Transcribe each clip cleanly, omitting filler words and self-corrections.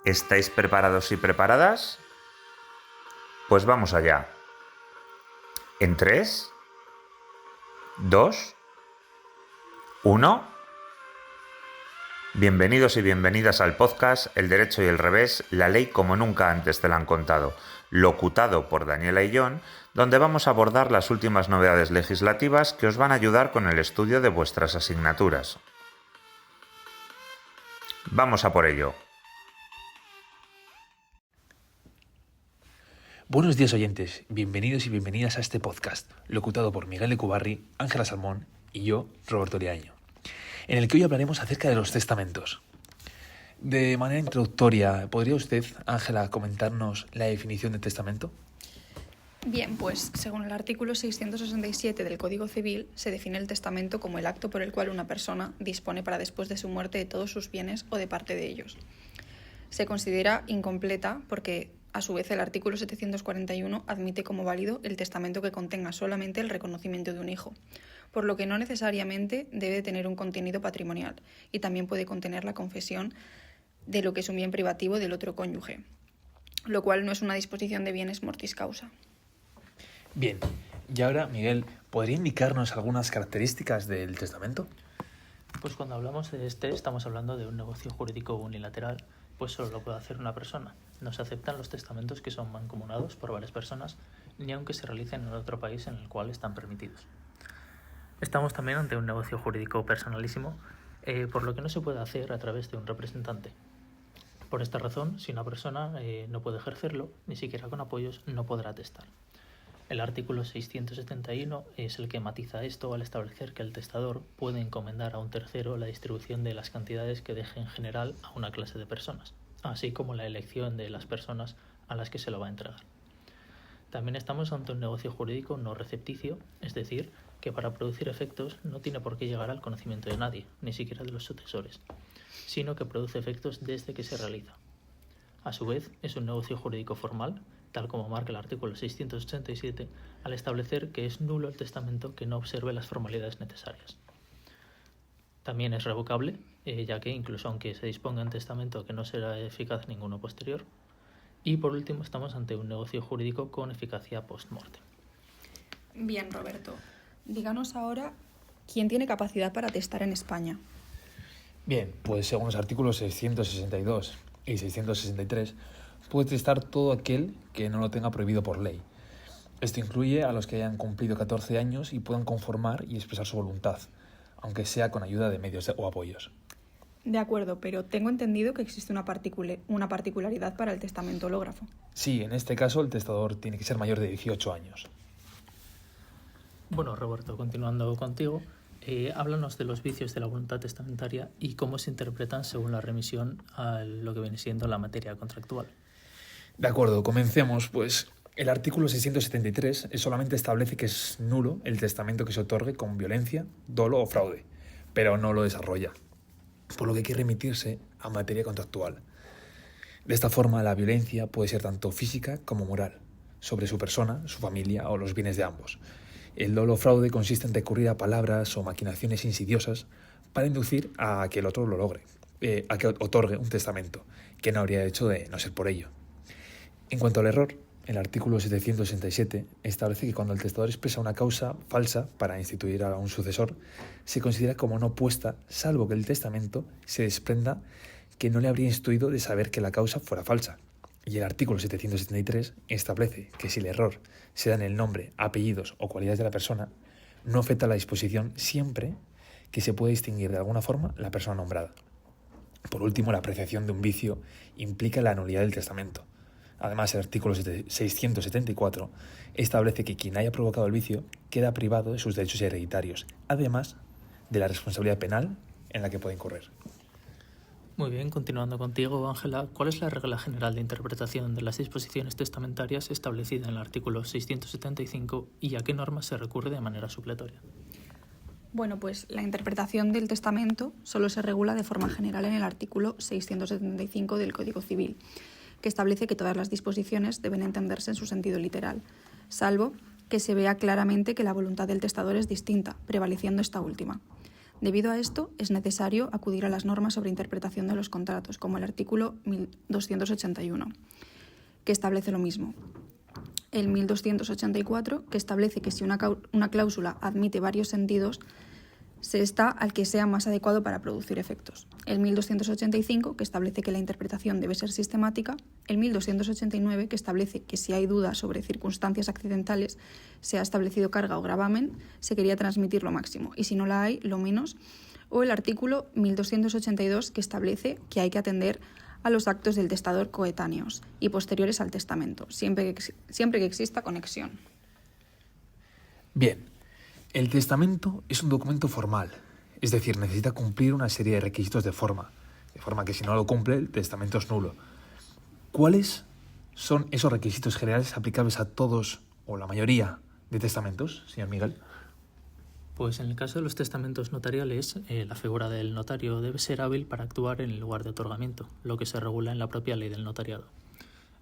¿Estáis preparados y preparadas? Pues vamos allá. En 3, 2, 1. Bienvenidos y bienvenidas al podcast El Derecho y el Revés, la ley como nunca antes te la han contado, locutado por Daniela y John, donde vamos a abordar las últimas novedades legislativas que os van a ayudar con el estudio de vuestras asignaturas. Vamos a por ello. Buenos días oyentes, bienvenidos y bienvenidas a este podcast, locutado por Miguel Ecubarri, Ángela Salmón y yo, Roberto Liaño, en el que hoy hablaremos acerca de los testamentos. De manera introductoria, ¿podría usted, Ángela, comentarnos la definición de testamento? Bien, pues según el artículo 667 del Código Civil, se define el testamento como el acto por el cual una persona dispone para después de su muerte de todos sus bienes o de parte de ellos. Se considera incompleta porque, a su vez, el artículo 741 admite como válido el testamento que contenga solamente el reconocimiento de un hijo, por lo que no necesariamente debe tener un contenido patrimonial y también puede contener la confesión de lo que es un bien privativo del otro cónyuge, lo cual no es una disposición de bienes mortis causa. Bien, y ahora, Miguel, ¿podría indicarnos algunas características del testamento? Pues cuando hablamos de estamos hablando de un negocio jurídico unilateral, pues solo lo puede hacer una persona. No se aceptan los testamentos que son mancomunados por varias personas, ni aunque se realicen en otro país en el cual están permitidos. Estamos también ante un negocio jurídico personalísimo, por lo que no se puede hacer a través de un representante. Por esta razón, si una persona no puede ejercerlo, ni siquiera con apoyos, no podrá testar. El artículo 671 es el que matiza esto al establecer que el testador puede encomendar a un tercero la distribución de las cantidades que deje en general a una clase de personas, así como la elección de las personas a las que se lo va a entregar. También estamos ante un negocio jurídico no recepticio, es decir, que para producir efectos no tiene por qué llegar al conocimiento de nadie, ni siquiera de los sucesores, sino que produce efectos desde que se realiza. A su vez, es un negocio jurídico formal, tal como marca el artículo 687, al establecer que es nulo el testamento que no observe las formalidades necesarias. También es revocable, ya que incluso aunque se disponga un testamento que no será eficaz ninguno posterior. Y por último, estamos ante un negocio jurídico con eficacia post-mortem. Bien, Roberto, díganos ahora quién tiene capacidad para testar en España. Bien, pues según los artículos 662 y 663, puede testar todo aquel que no lo tenga prohibido por ley. Esto incluye a los que hayan cumplido 14 años y puedan conformar y expresar su voluntad, aunque sea con ayuda de medios o apoyos. De acuerdo, pero tengo entendido que existe una particularidad para el testamento hológrafo. Sí, en este caso el testador tiene que ser mayor de 18 años. Bueno, Roberto, continuando contigo, háblanos de los vicios de la voluntad testamentaria y cómo se interpretan según la remisión a lo que viene siendo la materia contractual. De acuerdo, comencemos, pues el artículo 673 solamente establece que es nulo el testamento que se otorgue con violencia, dolo o fraude, pero no lo desarrolla, por lo que hay que remitirse a materia contractual. De esta forma, la violencia puede ser tanto física como moral, sobre su persona, su familia o los bienes de ambos. El dolo o fraude consiste en recurrir a palabras o maquinaciones insidiosas para inducir a que el otro lo logre, a que otorgue un testamento, que no habría hecho de no ser por ello. En cuanto al error, el artículo 767 establece que cuando el testador expresa una causa falsa para instituir a un sucesor, se considera como no puesta, salvo que el testamento se desprenda que no le habría instruido de saber que la causa fuera falsa. Y el artículo 773 establece que si el error se da en el nombre, apellidos o cualidades de la persona, no afecta a la disposición siempre que se pueda distinguir de alguna forma la persona nombrada. Por último, la apreciación de un vicio implica la nulidad del testamento. Además, el artículo 674 establece que quien haya provocado el vicio queda privado de sus derechos hereditarios, además de la responsabilidad penal en la que puede incurrir. Muy bien, continuando contigo, Ángela, ¿cuál es la regla general de interpretación de las disposiciones testamentarias establecida en el artículo 675 y a qué normas se recurre de manera supletoria? Bueno, pues la interpretación del testamento solo se regula de forma general en el artículo 675 del Código Civil, que establece que todas las disposiciones deben entenderse en su sentido literal, salvo que se vea claramente que la voluntad del testador es distinta, prevaleciendo esta última. Debido a esto, es necesario acudir a las normas sobre interpretación de los contratos, como el artículo 1281, que establece lo mismo. El 1284, que establece que si una cláusula admite varios sentidos, se está al que sea más adecuado para producir efectos. El 1285, que establece que la interpretación debe ser sistemática. El 1289, que establece que si hay dudas sobre circunstancias accidentales, sea establecido carga o gravamen, se quería transmitir lo máximo, y si no la hay, lo menos. O el artículo 1282, que establece que hay que atender a los actos del testador coetáneos y posteriores al testamento, siempre que exista conexión. Bien, el testamento es un documento formal, es decir, necesita cumplir una serie de requisitos de forma que si no lo cumple, el testamento es nulo. ¿Cuáles son esos requisitos generales aplicables a todos o la mayoría de testamentos, señor Miguel? Pues en el caso de los testamentos notariales, la figura del notario debe ser hábil para actuar en el lugar de otorgamiento, lo que se regula en la propia ley del notariado.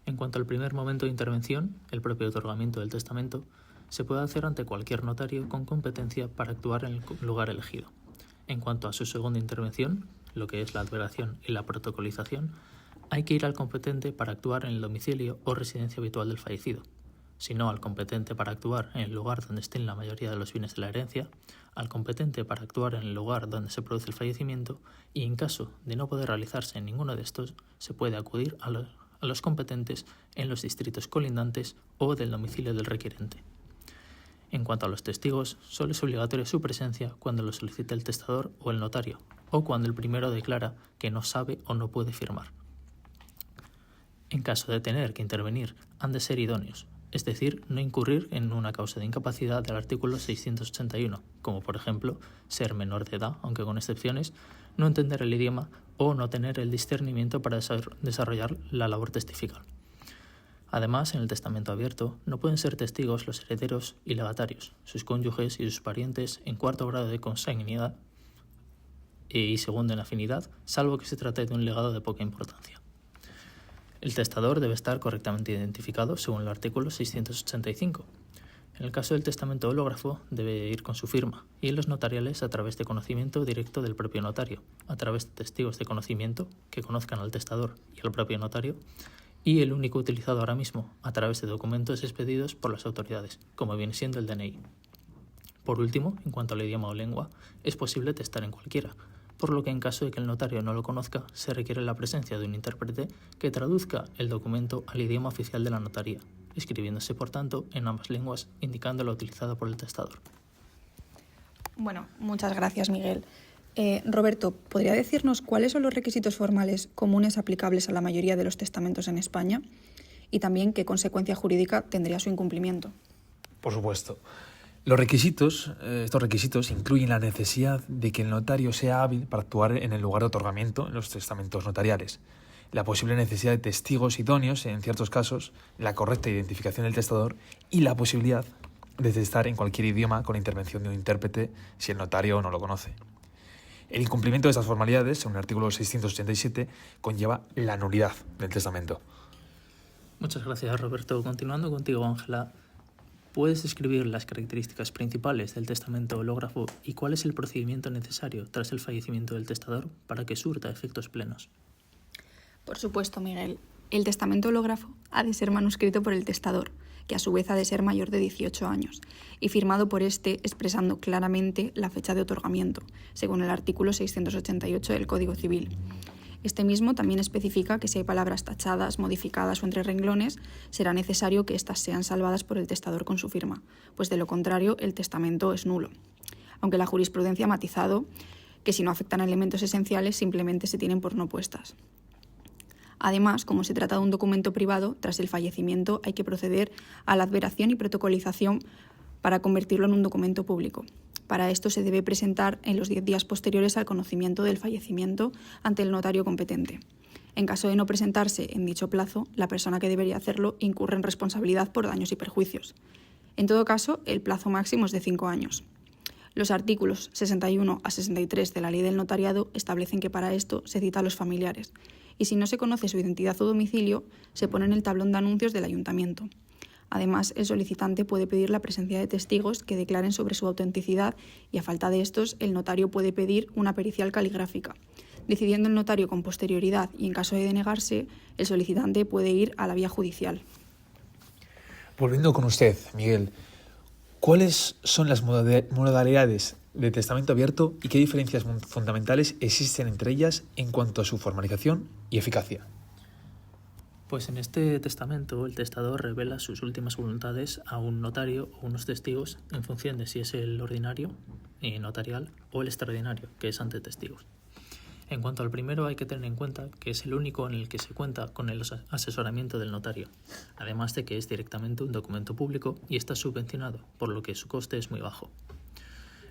En cuanto al primer momento de intervención, el propio otorgamiento del testamento, se puede hacer ante cualquier notario con competencia para actuar en el lugar elegido. En cuanto a su segunda intervención, lo que es la adveración y la protocolización, hay que ir al competente para actuar en el domicilio o residencia habitual del fallecido, sino al competente para actuar en el lugar donde estén la mayoría de los bienes de la herencia, al competente para actuar en el lugar donde se produce el fallecimiento y, en caso de no poder realizarse en ninguno de estos, se puede acudir a los competentes en los distritos colindantes o del domicilio del requirente. En cuanto a los testigos, solo es obligatoria su presencia cuando lo solicite el testador o el notario, o cuando el primero declara que no sabe o no puede firmar. En caso de tener que intervenir, han de ser idóneos, es decir, no incurrir en una causa de incapacidad del artículo 681, como por ejemplo ser menor de edad, aunque con excepciones, no entender el idioma o no tener el discernimiento para desarrollar la labor testifical. Además, en el testamento abierto no pueden ser testigos los herederos y legatarios, sus cónyuges y sus parientes en cuarto grado de consanguinidad y segundo en afinidad, salvo que se trate de un legado de poca importancia. El testador debe estar correctamente identificado según el artículo 685. En el caso del testamento hológrafo debe ir con su firma y en los notariales a través de conocimiento directo del propio notario, a través de testigos de conocimiento que conozcan al testador y al propio notario, y el único utilizado ahora mismo a través de documentos expedidos por las autoridades, como viene siendo el DNI. Por último, en cuanto al idioma o lengua, es posible testar en cualquiera, por lo que en caso de que el notario no lo conozca, se requiere la presencia de un intérprete que traduzca el documento al idioma oficial de la notaría, escribiéndose por tanto en ambas lenguas, indicando la utilizada por el testador. Bueno, muchas gracias, Miguel. Roberto, ¿podría decirnos cuáles son los requisitos formales comunes aplicables a la mayoría de los testamentos en España? Y también qué consecuencia jurídica tendría su incumplimiento. Por supuesto. Estos requisitos incluyen la necesidad de que el notario sea hábil para actuar en el lugar de otorgamiento en los testamentos notariales, la posible necesidad de testigos idóneos en ciertos casos, la correcta identificación del testador y la posibilidad de testar en cualquier idioma con la intervención de un intérprete si el notario no lo conoce. El incumplimiento de estas formalidades, según el artículo 687, conlleva la nulidad del testamento. Muchas gracias, Roberto. Continuando contigo, Ángela, ¿puedes describir las características principales del testamento hológrafo y cuál es el procedimiento necesario tras el fallecimiento del testador para que surta efectos plenos? Por supuesto, Miguel. El testamento hológrafo ha de ser manuscrito por el testador, que a su vez ha de ser mayor de 18 años, y firmado por éste expresando claramente la fecha de otorgamiento, según el artículo 688 del Código Civil. Este mismo también especifica que si hay palabras tachadas, modificadas o entre renglones, será necesario que éstas sean salvadas por el testador con su firma, pues de lo contrario el testamento es nulo. Aunque la jurisprudencia ha matizado que si no afectan a elementos esenciales simplemente se tienen por no puestas. Además, como se trata de un documento privado, tras el fallecimiento hay que proceder a la adveración y protocolización para convertirlo en un documento público. Para esto se debe presentar en los 10 días posteriores al conocimiento del fallecimiento ante el notario competente. En caso de no presentarse en dicho plazo, la persona que debería hacerlo incurre en responsabilidad por daños y perjuicios. En todo caso, el plazo máximo es de 5 años. Los artículos 61 a 63 de la Ley del Notariado establecen que para esto se cita a los familiares, y si no se conoce su identidad o domicilio, se pone en el tablón de anuncios del ayuntamiento. Además, el solicitante puede pedir la presencia de testigos que declaren sobre su autenticidad y, a falta de estos, el notario puede pedir una pericial caligráfica. Decidiendo el notario con posterioridad y en caso de denegarse, el solicitante puede ir a la vía judicial. Volviendo con usted, Miguel, ¿cuáles son las modalidades de testamento abierto y qué diferencias fundamentales existen entre ellas en cuanto a su formalización y eficacia? Pues en este testamento el testador revela sus últimas voluntades a un notario o unos testigos en función de si es el ordinario notarial o el extraordinario, que es ante testigos. En cuanto al primero, hay que tener en cuenta que es el único en el que se cuenta con el asesoramiento del notario, además de que es directamente un documento público y está subvencionado, por lo que su coste es muy bajo.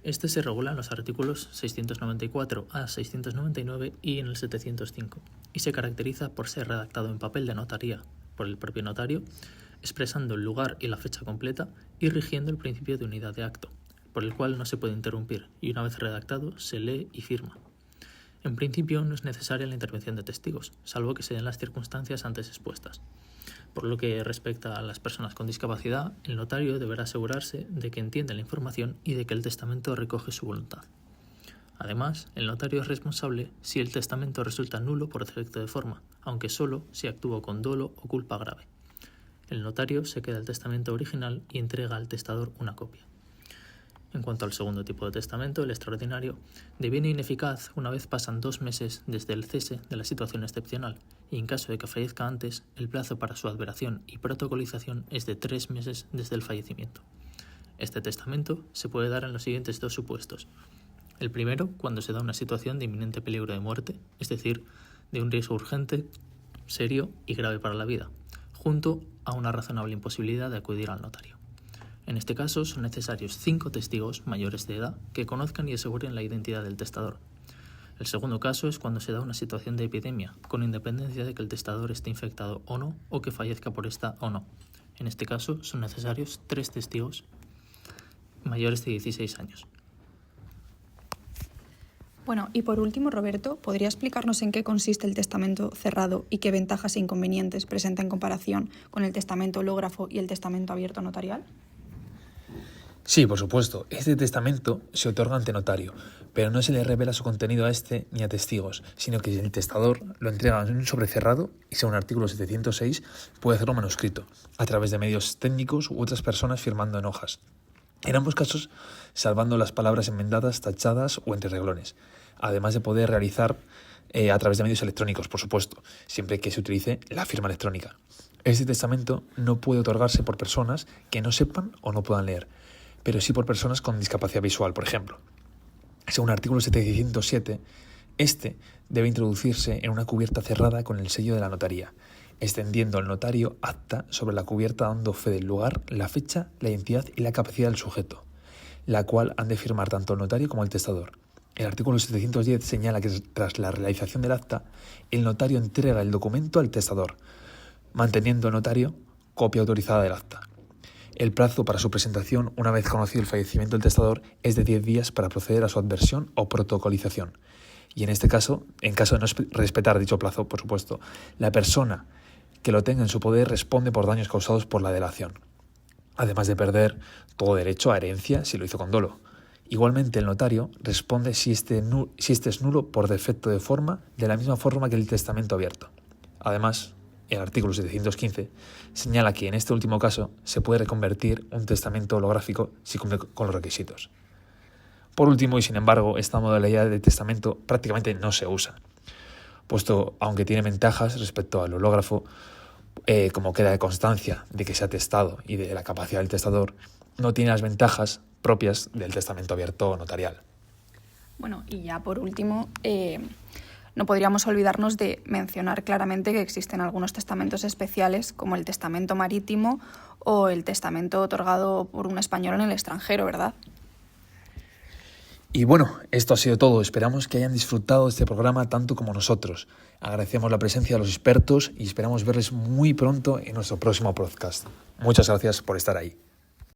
Este se regula en los artículos 694 a 699 y en el 705, y se caracteriza por ser redactado en papel de notaría por el propio notario, expresando el lugar y la fecha completa y rigiendo el principio de unidad de acto, por el cual no se puede interrumpir, y una vez redactado se lee y firma. En principio no es necesaria la intervención de testigos, salvo que se den las circunstancias antes expuestas. Por lo que respecta a las personas con discapacidad, el notario deberá asegurarse de que entiende la información y de que el testamento recoge su voluntad. Además, el notario es responsable si el testamento resulta nulo por defecto de forma, aunque solo si actuó con dolo o culpa grave. El notario se queda el testamento original y entrega al testador una copia. En cuanto al segundo tipo de testamento, el extraordinario, deviene ineficaz una vez pasan 2 meses desde el cese de la situación excepcional, y en caso de que fallezca antes, el plazo para su adveración y protocolización es de 3 meses desde el fallecimiento. Este testamento se puede dar en los siguientes 2 supuestos. El primero, cuando se da una situación de inminente peligro de muerte, es decir, de un riesgo urgente, serio y grave para la vida, junto a una razonable imposibilidad de acudir al notario. En este caso son necesarios 5 testigos mayores de edad que conozcan y aseguren la identidad del testador. El segundo caso es cuando se da una situación de epidemia, con independencia de que el testador esté infectado o no, o que fallezca por esta o no. En este caso son necesarios 3 testigos mayores de 16 años. Bueno, y por último, Roberto, ¿podría explicarnos en qué consiste el testamento cerrado y qué ventajas e inconvenientes presenta en comparación con el testamento hológrafo y el testamento abierto notarial? Sí, por supuesto. Este testamento se otorga ante notario, pero no se le revela su contenido a este ni a testigos, sino que el testador lo entrega en un sobre cerrado y, según el artículo 706, puede hacerlo manuscrito, a través de medios técnicos u otras personas firmando en hojas. En ambos casos, salvando las palabras enmendadas, tachadas o entre renglones, además de poder realizar a través de medios electrónicos, por supuesto, siempre que se utilice la firma electrónica. Este testamento no puede otorgarse por personas que no sepan o no puedan leer, pero sí por personas con discapacidad visual, por ejemplo. Según el artículo 707, este debe introducirse en una cubierta cerrada con el sello de la notaría, extendiendo al notario acta sobre la cubierta dando fe del lugar, la fecha, la identidad y la capacidad del sujeto, la cual han de firmar tanto el notario como el testador. El artículo 710 señala que tras la realización del acta, el notario entrega el documento al testador, manteniendo el notario copia autorizada del acta. El plazo para su presentación, una vez conocido el fallecimiento del testador, es de 10 días para proceder a su adversión o protocolización. Y en este caso, en caso de no respetar dicho plazo, por supuesto, la persona que lo tenga en su poder responde por daños causados por la delación, además de perder todo derecho a herencia si lo hizo con dolo. Igualmente, el notario responde si este es nulo por defecto de forma, de la misma forma que el testamento abierto. Además, el artículo 715 señala que en este último caso se puede reconvertir un testamento holográfico si cumple con los requisitos. Por último, y sin embargo, esta modalidad de testamento prácticamente no se usa, puesto, aunque tiene ventajas respecto al hológrafo, como queda de constancia de que se ha testado y de la capacidad del testador, no tiene las ventajas propias del testamento abierto notarial. Bueno, y ya por último, no podríamos olvidarnos de mencionar claramente que existen algunos testamentos especiales, como el testamento marítimo o el testamento otorgado por un español en el extranjero, ¿verdad? Y bueno, esto ha sido todo. Esperamos que hayan disfrutado de este programa tanto como nosotros. Agradecemos la presencia de los expertos y esperamos verles muy pronto en nuestro próximo podcast. Muchas gracias por estar ahí.